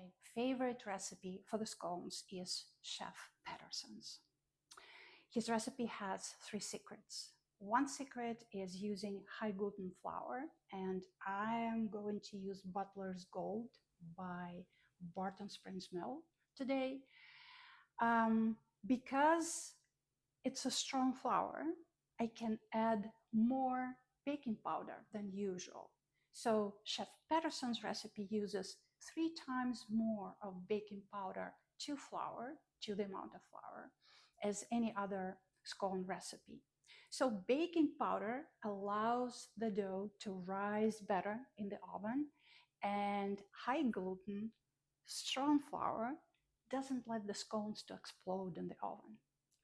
my favorite recipe for the scones is Chef Patterson's. His recipe has 3 secrets. One secret is using high-gluten flour, and I am going to use Butler's Gold by Barton Springs Mill today. Because it's a strong flour, I can add more baking powder than usual. So Chef Patterson's recipe uses 3 times more of baking powder to flour, to the amount of flour, as any other scone recipe. So baking powder allows the dough to rise better in the oven, and high gluten, strong flour doesn't let the scones to explode in the oven.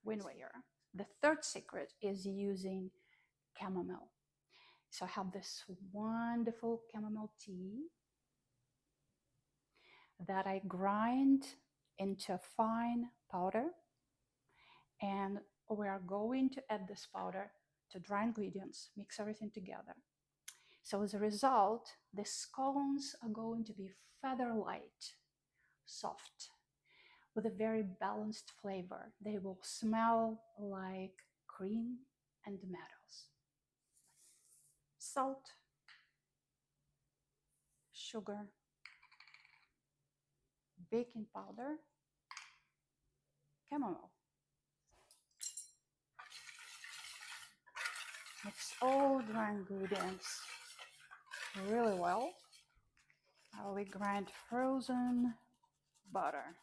Win-winner. The third secret is using chamomile. So I have this wonderful chamomile tea that I grind into a fine powder, and we are going to add this powder to dry ingredients, mix everything together. So as a result, the scones are going to be feather light, soft, with a very balanced flavor. They will smell like cream and meadows. Salt, sugar, baking powder, chamomile. Mix all dry ingredients really well. Now we grind frozen butter.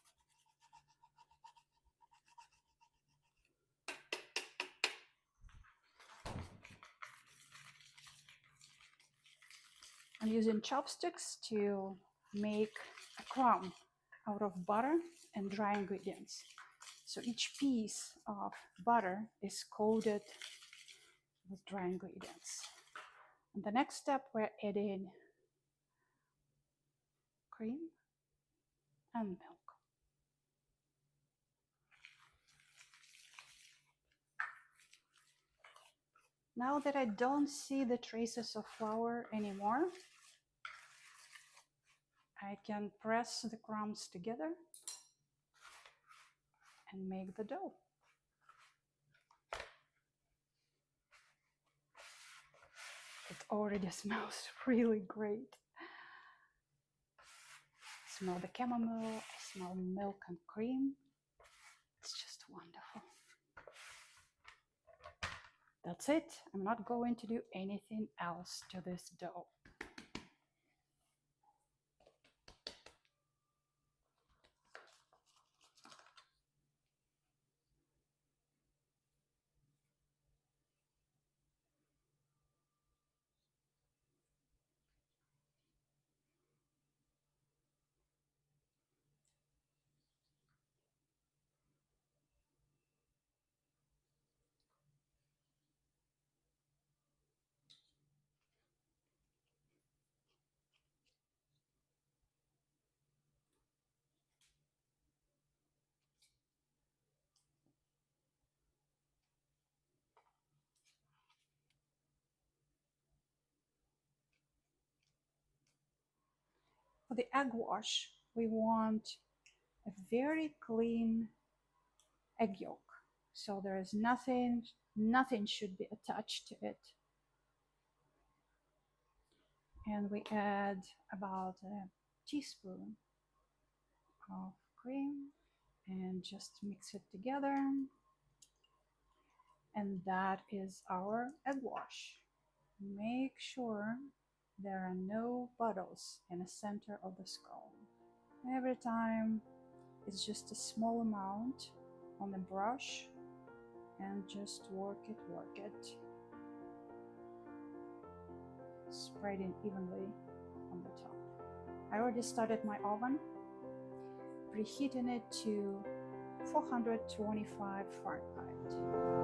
I'm using chopsticks to make a crumb out of butter and dry ingredients. So each piece of butter is coated with dry ingredients. And the next step, we're adding cream and milk. Now that I don't see the traces of flour anymore, I can press the crumbs together and make the dough. It already smells really great. I smell the chamomile, I smell milk and cream. It's just wonderful. That's it. I'm not going to do anything else to this dough. For the egg wash, we want a very clean egg yolk. So there is nothing should be attached to it. And we add about a teaspoon of cream and just mix it together. And that is our egg wash. Make sure there are no puddles in the center of the scone. Every time it's just a small amount on the brush and just work it. Spreading evenly on the top. I already started my oven, preheating it to 425 Fahrenheit.